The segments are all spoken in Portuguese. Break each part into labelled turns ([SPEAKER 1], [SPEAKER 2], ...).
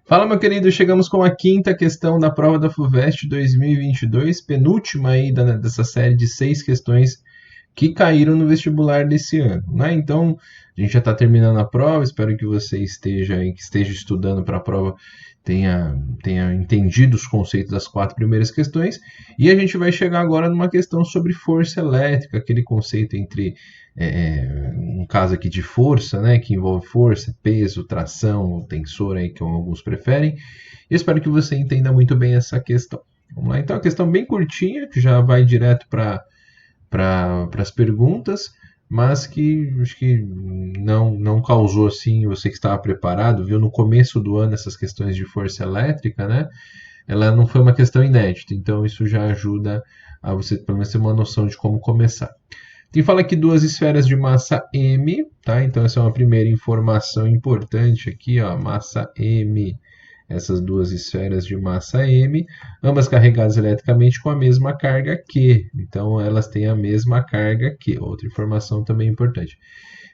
[SPEAKER 1] Fala, meu querido, chegamos com a quinta questão da prova da FUVEST 2022, penúltima aí dessa série de 6 questões que caíram no vestibular desse ano, né? Então, a gente já está terminando a prova, espero que você esteja aí, que esteja estudando para a prova, tenha entendido os conceitos das 4 primeiras questões, e a gente vai chegar agora numa questão sobre força elétrica, aquele conceito entre, um caso aqui de força, né, que envolve força, peso, tração, tensor, aí, que alguns preferem, e espero que você entenda muito bem essa questão. Vamos lá, então, a questão bem curtinha, que já vai direto para as perguntas, mas que acho que não causou assim, você que estava preparado, viu no começo do ano essas questões de força elétrica, né? Ela não foi uma questão inédita, então isso já ajuda a você pelo menos ter uma noção de como começar. Tem fala aqui duas esferas de massa m, tá? Então essa é uma primeira informação importante aqui, ó, massa m, essas duas esferas de massa m, ambas carregadas eletricamente com a mesma carga Q. Então elas têm a mesma carga Q. Outra informação também importante.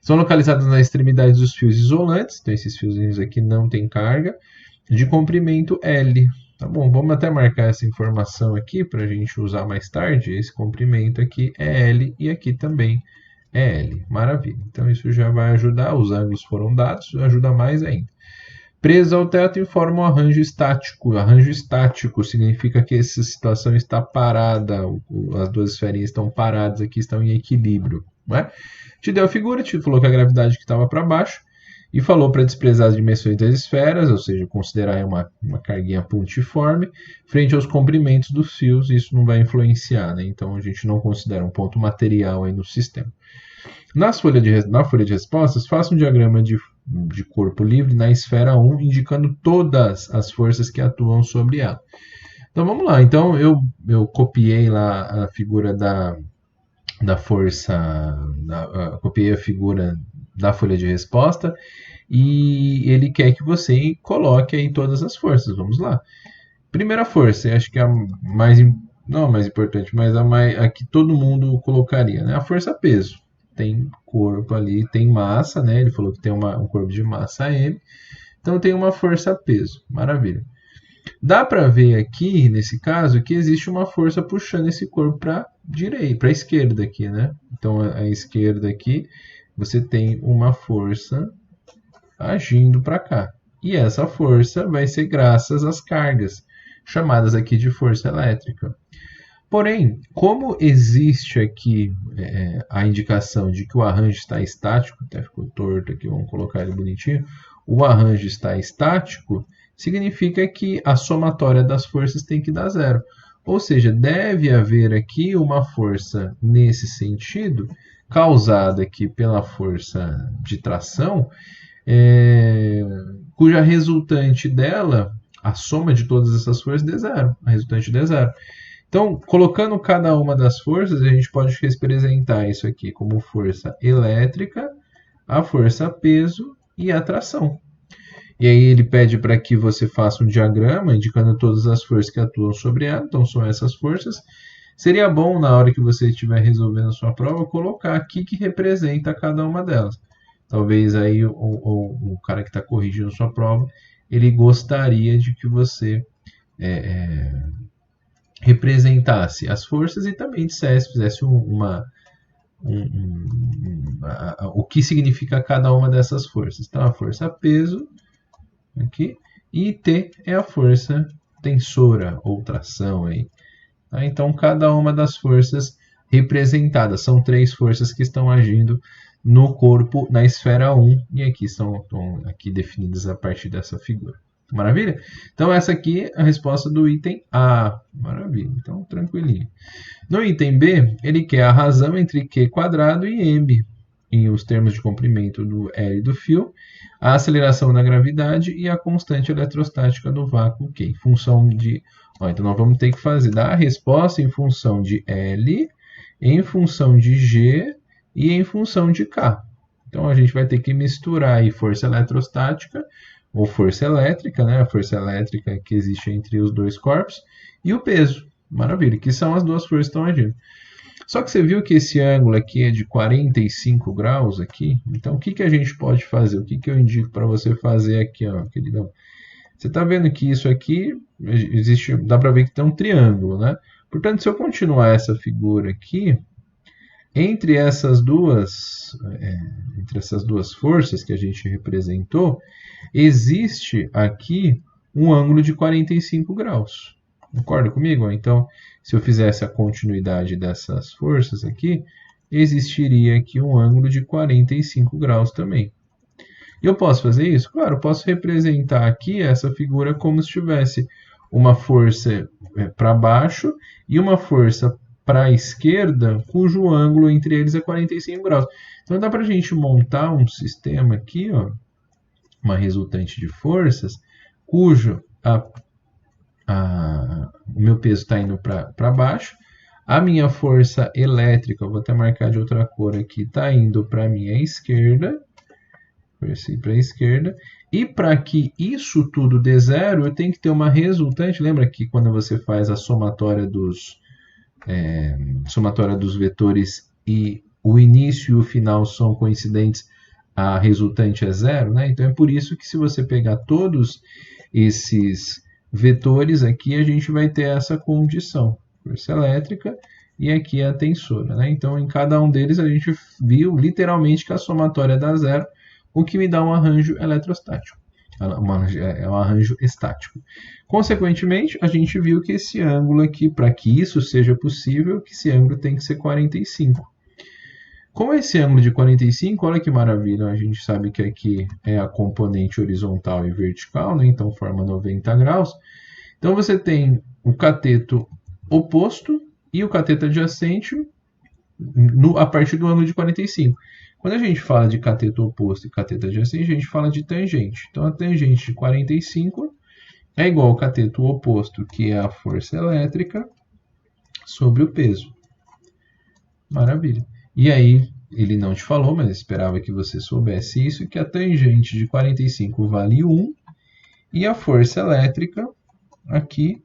[SPEAKER 1] São localizadas na extremidade dos fios isolantes, então esses fiozinhos aqui não têm carga, de comprimento L. Tá bom, vamos até marcar essa informação aqui para a gente usar mais tarde. Esse comprimento aqui é L e aqui também é L. Maravilha. Então isso já vai ajudar, os ângulos foram dados, ajuda mais ainda. Preso ao teto informa um arranjo estático. Arranjo estático significa que essa situação está parada, as duas esferinhas estão paradas aqui, estão em equilíbrio. Não é? Te deu a figura, te falou que a gravidade que estava para baixo, e falou para desprezar as dimensões das esferas, ou seja, considerar uma carguinha pontiforme, frente aos comprimentos dos fios, isso não vai influenciar, né? Então a gente não considera um ponto material aí no sistema. Na folha de respostas, faça um diagrama de corpo livre na esfera 1, indicando todas as forças que atuam sobre ela. Então vamos lá. Então eu copiei lá a figura da força, copiei a figura da folha de resposta e ele quer que você coloque aí todas as forças. Vamos lá. Primeira força, acho que é a mais, não a mais importante, mas a que todo mundo colocaria, né? A força peso. Tem corpo ali, tem massa, né? Ele falou que tem um corpo de massa M, então tem uma força peso. Maravilha. Dá para ver aqui, nesse caso, que existe uma força puxando esse corpo para direita, para a esquerda aqui, né? Então a esquerda aqui, você tem uma força agindo para cá. E essa força vai ser graças às cargas, chamadas aqui de força elétrica. Porém, como existe aqui a indicação de que o arranjo está estático, até ficou torto aqui, vamos colocar ele bonitinho, o arranjo está estático, significa que a somatória das forças tem que dar zero. Ou seja, deve haver aqui uma força nesse sentido, causada aqui pela força de tração, cuja resultante dela, a soma de todas essas forças, dê zero. A resultante dê zero. Então, colocando cada uma das forças, a gente pode representar isso aqui como força elétrica, a força peso e a tração. E aí ele pede para que você faça um diagrama indicando todas as forças que atuam sobre ela, então são essas forças. Seria bom, na hora que você estiver resolvendo a sua prova, colocar aqui que representa cada uma delas. Talvez aí o cara que está corrigindo a sua prova, ele gostaria de que você representasse as forças e também fizesse o que significa cada uma dessas forças. Então, a força peso aqui e T é a força tensora ou tração aí. Tá? Então, cada uma das forças representadas são 3 forças que estão agindo no corpo na esfera 1 e aqui estão aqui definidas a partir dessa figura. Maravilha? Então essa aqui é a resposta do item A. Maravilha, então tranquilinho. No item B, ele quer a razão entre Q quadrado e M, em os termos de comprimento do L do fio, a aceleração da gravidade e a constante eletrostática do vácuo Q, em função de... então nós vamos ter que dar a resposta em função de L, em função de G e em função de K. Então a gente vai ter que misturar aí força eletrostática ou força elétrica, né? A força elétrica que existe entre os dois corpos, e o peso. Maravilha, que são as duas forças que estão agindo. Só que você viu que esse ângulo aqui é de 45 graus aqui? Então o que a gente pode fazer? O que eu indico para você fazer aqui, ó, queridão? Você está vendo que isso aqui, dá para ver que tem um triângulo, né? Portanto, se eu continuar essa figura aqui, entre essas duas forças que a gente representou, existe aqui um ângulo de 45 graus. Concorda comigo? Então, se eu fizesse a continuidade dessas forças aqui, existiria aqui um ângulo de 45 graus também. E eu posso fazer isso? Claro, eu posso representar aqui essa figura como se tivesse uma força para baixo e uma força para a esquerda, cujo ângulo entre eles é 45 graus. Então dá para a gente montar um sistema aqui, ó, uma resultante de forças, cujo o meu peso está indo para baixo, a minha força elétrica, eu vou até marcar de outra cor aqui, está indo para a minha esquerda, para a esquerda, e para que isso tudo dê zero, eu tenho que ter uma resultante. Lembra que quando você faz a somatória dos vetores e o início e o final são coincidentes, a resultante é zero, né? Então é por isso que se você pegar todos esses vetores aqui, a gente vai ter essa condição, força elétrica e aqui a tensora, né? Então em cada um deles a gente viu literalmente que a somatória dá zero, o que me dá um arranjo eletrostático, um arranjo estático. Consequentemente, a gente viu que esse ângulo aqui, para que isso seja possível, que esse ângulo tem que ser 45. Com esse ângulo de 45, olha que maravilha, a gente sabe que aqui é a componente horizontal e vertical, né? Então forma 90 graus. Então você tem o cateto oposto e o cateto adjacente a partir do ângulo de 45. Quando a gente fala de cateto oposto e cateto adjacente, a gente fala de tangente. Então a tangente de 45 é igual ao cateto oposto, que é a força elétrica, sobre o peso. Maravilha. E aí, ele não te falou, mas esperava que você soubesse isso, que a tangente de 45 vale 1, e a força elétrica aqui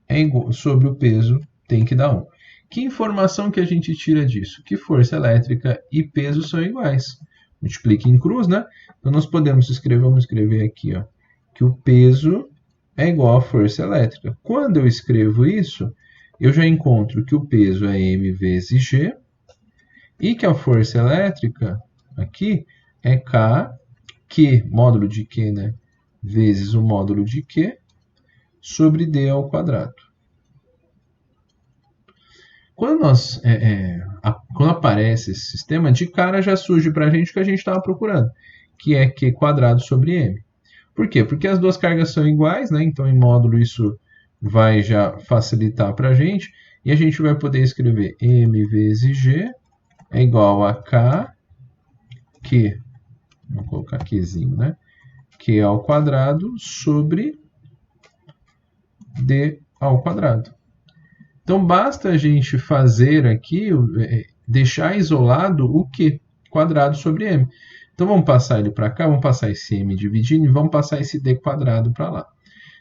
[SPEAKER 1] é igual, sobre o peso tem que dar 1. Que informação que a gente tira disso? Que força elétrica e peso são iguais. Multiplique em cruz, né? Então nós podemos escrever, vamos escrever aqui, ó, que o peso é igual à força elétrica. Quando eu escrevo isso, eu já encontro que o peso é m vezes g e que a força elétrica aqui é K, Q, módulo de Q, né? Vezes o módulo de Q sobre D ao quadrado. Quando aparece esse sistema, de cara já surge para a gente o que a gente estava procurando, que é Q quadrado sobre M. Por quê? Porque as duas cargas são iguais, né? Então em módulo isso vai já facilitar para a gente, e a gente vai poder escrever M vezes G é igual a K, Q, vamos colocar Qzinho, né? Q ao quadrado sobre D ao quadrado. Então, basta a gente fazer aqui, deixar isolado o Q quadrado sobre M. Então, vamos passar ele para cá, vamos passar esse M dividindo e vamos passar esse D quadrado para lá.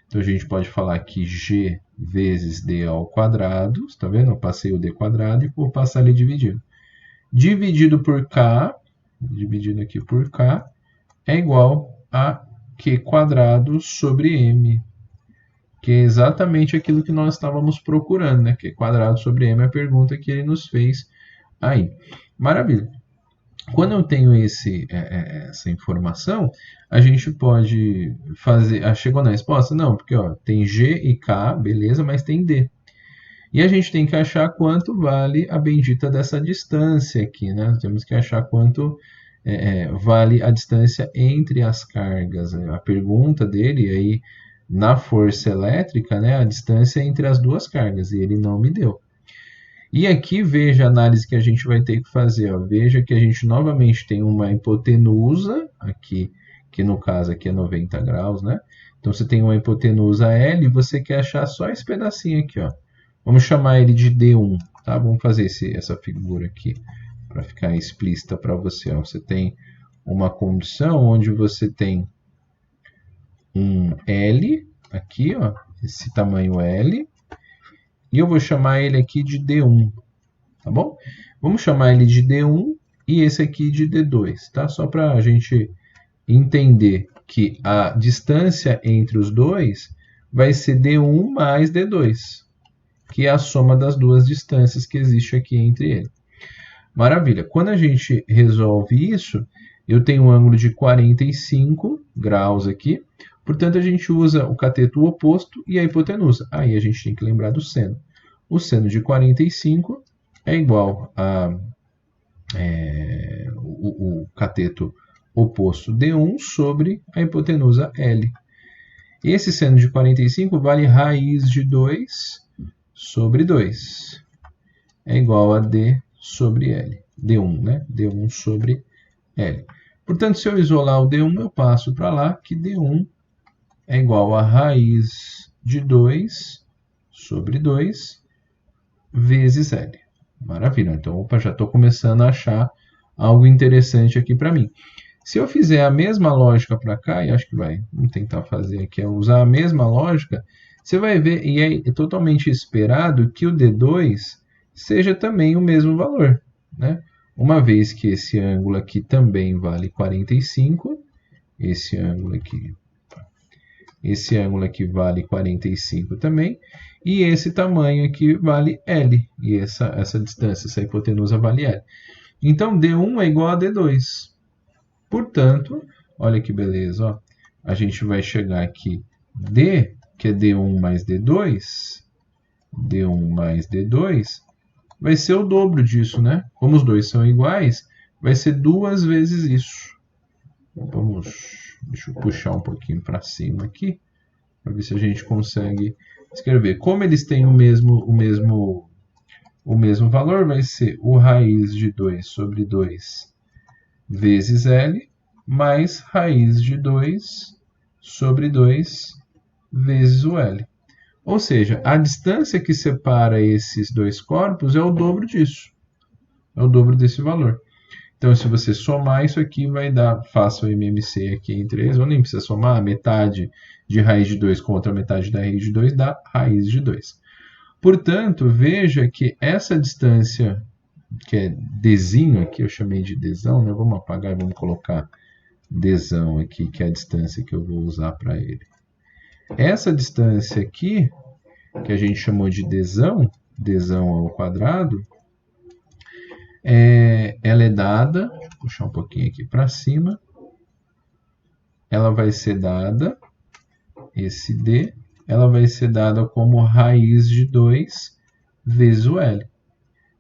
[SPEAKER 1] Então, a gente pode falar que G vezes D ao quadrado, está vendo? Eu passei o D quadrado e vou passar ele dividido. Dividido por K, dividido aqui por K, é igual a Q quadrado sobre M, que é exatamente aquilo que nós estávamos procurando, né? Q quadrado sobre M é a pergunta que ele nos fez aí. Maravilha. Quando eu tenho essa informação, a gente pode fazer... chegou na resposta? Não, porque ó, tem G e K, beleza, mas tem D. E a gente tem que achar quanto vale a bendita dessa distância aqui, né? Temos que achar quanto vale a distância entre as cargas. A pergunta dele aí, na força elétrica, né, a distância entre as duas cargas, e ele não me deu. E aqui veja a análise que a gente vai ter que fazer. Ó. Veja que a gente novamente tem uma hipotenusa, aqui, que no caso aqui é 90 graus, né? Então você tem uma hipotenusa L e você quer achar só esse pedacinho aqui, ó. Vamos chamar ele de D1, tá? Vamos fazer essa figura aqui para ficar explícita para você. Ó. Você tem uma condição onde você tem um L aqui, ó, esse tamanho L, e eu vou chamar ele aqui de D1, tá bom? Vamos chamar ele de D1 e esse aqui de D2, tá? Só para a gente entender que a distância entre os dois vai ser D1 mais D2, que é a soma das duas distâncias que existe aqui entre eles. Maravilha. Quando a gente resolve isso, eu tenho um ângulo de 45 graus aqui, portanto a gente usa o cateto oposto e a hipotenusa. Aí a gente tem que lembrar do seno. O seno de 45 é igual a o cateto oposto D1 sobre a hipotenusa L. Esse seno de 45 vale raiz de 2 sobre 2. É igual a D sobre L. D1, né? D1 sobre L. Portanto, se eu isolar o D1, eu passo para lá que D1 é igual a raiz de 2 sobre 2 vezes L. Maravilha. Então, opa, já estou começando a achar algo interessante aqui para mim. Se eu fizer a mesma lógica para cá, e acho que vamos tentar fazer aqui, é usar a mesma lógica, você vai ver, e é totalmente esperado que o D2 seja também o mesmo valor, né? Uma vez que esse ângulo aqui também vale 45, esse ângulo aqui vale 45 também, e esse tamanho aqui vale L, e essa distância, essa hipotenusa vale L. Então, D1 é igual a D2. Portanto, olha que beleza, ó. A gente vai chegar aqui, D, que é D1 mais D2, D1 mais D2, vai ser o dobro disso, né? Como os dois são iguais, vai ser 2 vezes isso. Deixa eu puxar um pouquinho para cima aqui, para ver se a gente consegue escrever. Como eles têm o mesmo valor, vai ser o raiz de 2 sobre 2 vezes L, mais raiz de 2 sobre 2 vezes o L. Ou seja, a distância que separa esses dois corpos é o dobro disso. É o dobro desse valor. Então, se você somar isso aqui, vai dar, faça o MMC aqui em 3, ou nem precisa somar, a metade de raiz de 2 contra a metade da raiz de 2 dá raiz de 2. Portanto, veja que essa distância, que é Dzinho aqui, eu chamei de Dzão, né? Vamos apagar e vamos colocar Dzão aqui, que é a distância que eu vou usar para ele. Essa distância aqui, que a gente chamou de Dzão, Dzão ao quadrado, ela é dada, deixa eu puxar um pouquinho aqui para cima, ela vai ser dada, esse D, ela vai ser dada como raiz de 2 vezes o L.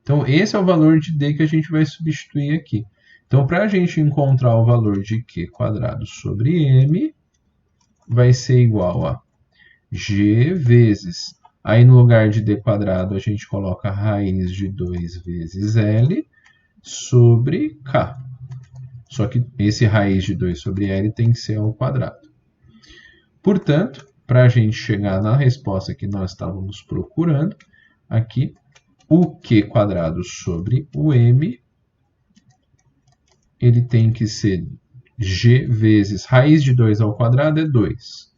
[SPEAKER 1] Então, esse é o valor de D que a gente vai substituir aqui. Então, para a gente encontrar o valor de Q quadrado sobre M, vai ser igual a G vezes, aí no lugar de D quadrado a gente coloca raiz de 2 vezes L sobre K. Só que esse raiz de 2 sobre L tem que ser ao quadrado. Portanto, para a gente chegar na resposta que nós estávamos procurando, aqui, o Q quadrado sobre o M, ele tem que ser G vezes raiz de 2 ao quadrado é 2.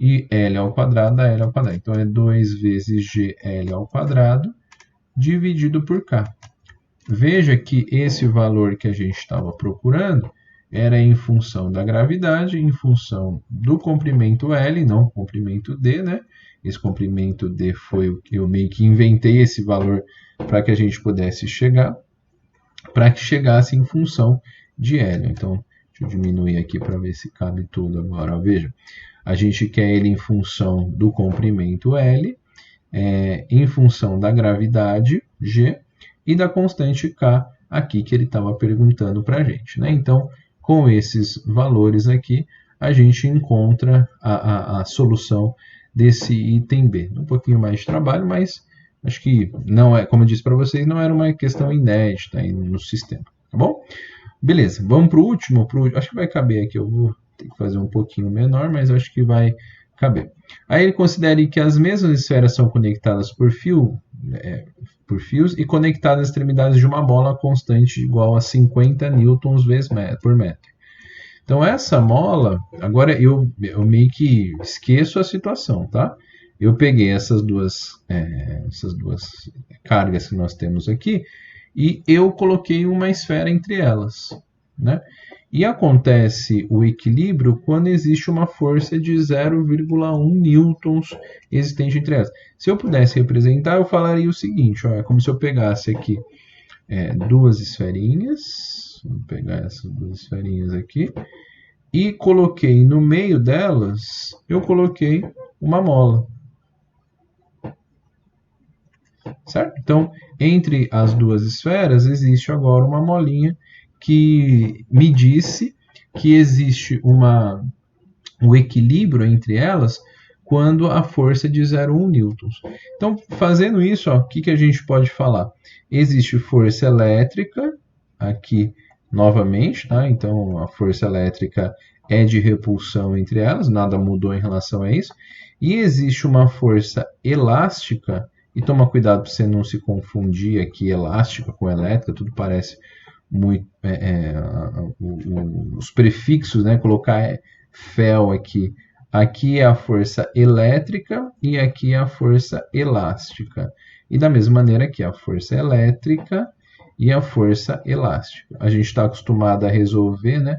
[SPEAKER 1] E L ao quadraado dá L ao quadrado. Então, é 2 vezes GL ao quadrado dividido por K. Veja que esse valor que a gente estava procurando era em função da gravidade, em função do comprimento L, não o comprimento D, né? Esse comprimento D foi o que eu meio que inventei esse valor para que a gente pudesse chegar, para que chegasse em função de L. Então, deixa eu diminuir aqui para ver se cabe tudo agora. Veja, a gente quer ele em função do comprimento L, em função da gravidade G e da constante K aqui que ele estava perguntando para a gente, né? Então, com esses valores aqui, a gente encontra a solução desse item B. Um pouquinho mais de trabalho, mas acho que não é, como eu disse para vocês, não era uma questão inédita aí no sistema, tá bom? Beleza, vamos para o último, acho que vai caber aqui, eu vou ter que fazer um pouquinho menor, mas acho que vai caber. Aí ele considere que as mesmas esferas são conectadas por fios e conectadas às extremidades de uma bola constante igual a 50 newtons por metro. Então, essa mola, agora eu meio que esqueço a situação, tá? Eu peguei essas duas cargas que nós temos aqui e eu coloquei uma esfera entre elas, né? E acontece o equilíbrio quando existe uma força de 0,1 newtons existente entre elas. Se eu pudesse representar, eu falaria o seguinte, ó, é como se eu pegasse aqui duas esferinhas, vou pegar essas duas esferinhas aqui, e coloquei no meio delas, eu coloquei uma mola. Certo? Então, entre as duas esferas, existe agora uma molinha que me disse que existe um equilíbrio entre elas quando a força é de 0,1 newtons. Então, fazendo isso, o que a gente pode falar? Existe força elétrica, aqui novamente, tá? Então a força elétrica é de repulsão entre elas, nada mudou em relação a isso. E existe uma força elástica, e toma cuidado para você não se confundir aqui elástica com elétrica, tudo parece muito. Os prefixos, né? Colocar fel aqui. Aqui é a força elétrica e aqui é a força elástica. E da mesma maneira aqui a força elétrica e a força elástica. A gente está acostumado a resolver, né?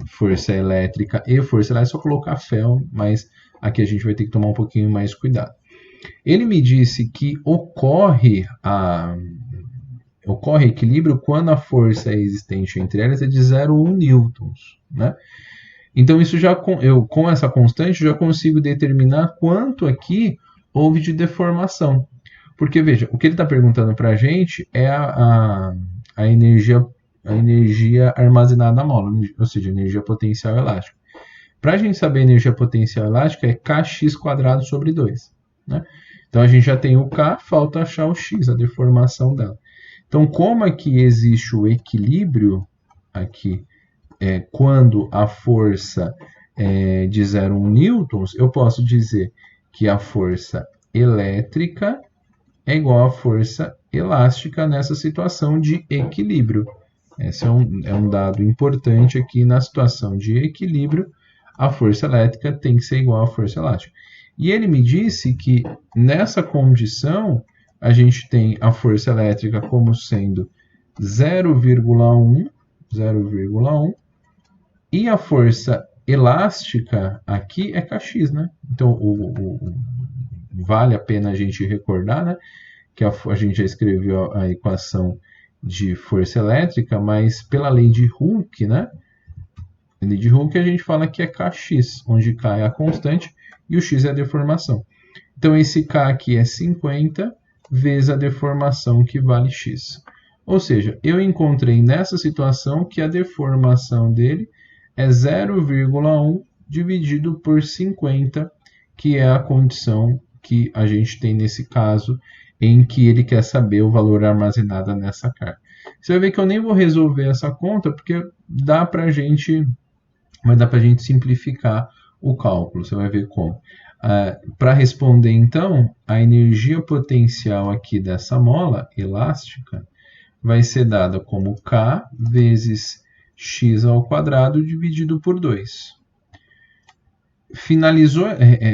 [SPEAKER 1] Força elétrica e força elástica, só colocar fel, mas aqui a gente vai ter que tomar um pouquinho mais cuidado. Ele me disse que ocorre equilíbrio quando a força existente entre elas é de 0,1 newtons, né? Então, isso com essa constante, já consigo determinar quanto aqui houve de deformação. Porque, veja, o que ele está perguntando para a gente é a energia armazenada na mola, ou seja, energia potencial elástica. Para a gente saber a energia potencial elástica, é kx² sobre 2. Né? Então, a gente já tem o K, falta achar o x, a deformação dela. Então, como aqui existe o equilíbrio, aqui, quando a força é de 0,1 newtons, eu posso dizer que a força elétrica é igual à força elástica nessa situação de equilíbrio. Esse é um dado importante aqui na situação de equilíbrio, a força elétrica tem que ser igual à força elástica. E ele me disse que nessa condição a gente tem a força elétrica como sendo 0,1 e a força elástica aqui é kx, né? Então, vale a pena a gente recordar, né? Que a gente já escreveu a equação de força elétrica, mas pela lei de Hooke, né? A lei de Hooke a gente fala que é kx, onde k é a constante e o x é a deformação. Então, esse k aqui é 50 vezes a deformação que vale x. Ou seja, eu encontrei nessa situação que a deformação dele é 0,1 dividido por 50, que é a condição que a gente tem nesse caso, em que ele quer saber o valor armazenado nessa carga. Você vai ver que eu nem vou resolver essa conta, porque vai dar para a gente simplificar o cálculo. Você vai ver como. Para responder, então, a energia potencial aqui dessa mola elástica vai ser dada como K vezes x² dividido por 2. Finalizou,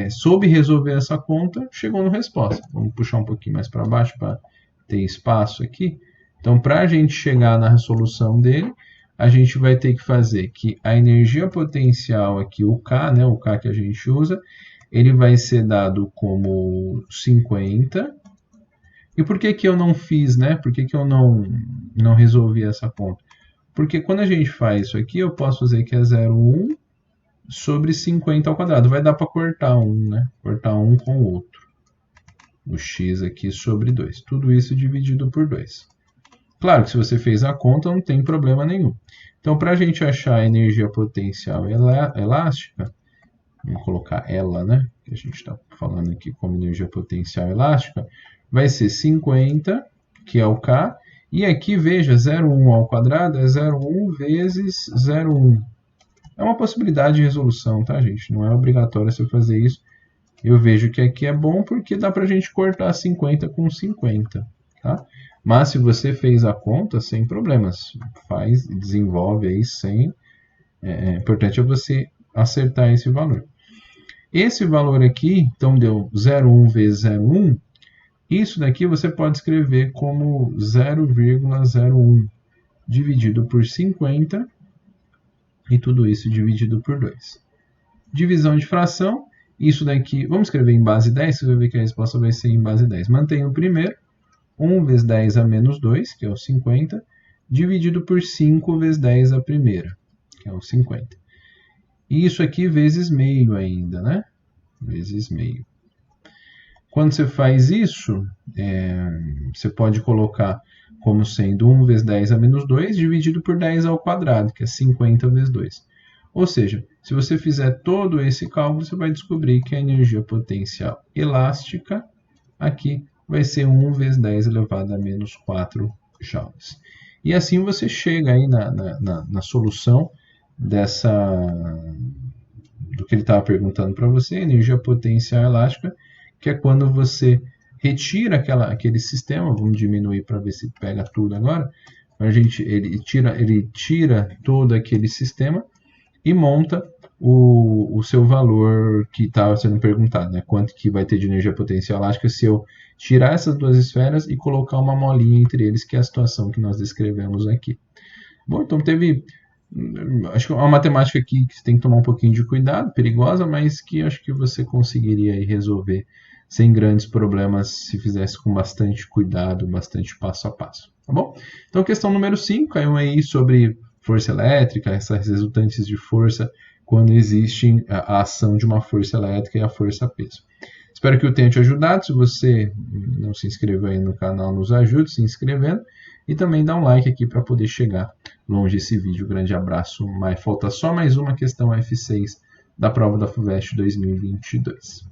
[SPEAKER 1] soube resolver essa conta, chegou na resposta. Vamos puxar um pouquinho mais para baixo para ter espaço aqui. Então, para a gente chegar na resolução dele, a gente vai ter que fazer que a energia potencial aqui, o K, né, o K que a gente usa, ele vai ser dado como 50. E por que eu não fiz, né? Por que eu não resolvi essa conta? Porque quando a gente faz isso aqui, eu posso fazer que é 0,1 sobre 50². Vai dar para cortar um, né? Cortar um com o outro. O x aqui sobre 2. Tudo isso dividido por 2. Claro que se você fez a conta, não tem problema nenhum. Então, para a gente achar a energia potencial elástica, vamos colocar ela, né? Que a gente está falando aqui como energia potencial elástica, vai ser 50, que é o K, e aqui, veja, 0,1² é 0,1 vezes 0,1. É uma possibilidade de resolução, tá, gente? Não é obrigatório você fazer isso. Eu vejo que aqui é bom porque dá para a gente cortar 50 com 50, tá? Mas se você fez a conta, sem problemas. Faz, desenvolve aí sem... importante é você acertar esse valor. Esse valor aqui, então, deu 0,1 vezes 0,1. Isso daqui você pode escrever como 0,01 dividido por 50 e tudo isso dividido por 2. Divisão de fração, isso daqui, vamos escrever em base 10, você vai ver que a resposta vai ser em base 10. Mantenha o primeiro, 1 vezes 10 a menos 2, que é o 50, dividido por 5 vezes 10 a primeira, que é o 50. E isso aqui vezes meio ainda, né? Vezes meio. Quando você faz isso, você pode colocar como sendo 1 vezes 10 a menos 2, dividido por 10 ao quadrado, que é 50 vezes 2. Ou seja, se você fizer todo esse cálculo, você vai descobrir que a energia potencial elástica aqui vai ser 1 vezes 10 elevado a menos 4 joules. E assim você chega aí na solução do que ele estava perguntando para você, energia potencial elástica, que é quando você retira aquele sistema, vamos diminuir para ver se pega tudo agora, ele tira todo aquele sistema e monta o seu valor que estava sendo perguntado, né? Quanto que vai ter de energia potencial elástica se eu tirar essas duas esferas e colocar uma molinha entre eles, que é a situação que nós descrevemos aqui. Bom, então acho que é uma matemática aqui que você tem que tomar um pouquinho de cuidado, perigosa, mas que acho que você conseguiria aí resolver sem grandes problemas se fizesse com bastante cuidado, bastante passo a passo, tá bom? Então, questão número 5, caiu aí sobre força elétrica, essas resultantes de força quando existe a ação de uma força elétrica e a força-peso. Espero que eu tenha te ajudado. Se você não se inscreveu aí no canal, nos ajude se inscrevendo e também dá um like aqui para poder chegar longe esse vídeo. Grande abraço. Falta só mais uma questão F6 da prova da FUVEST 2022.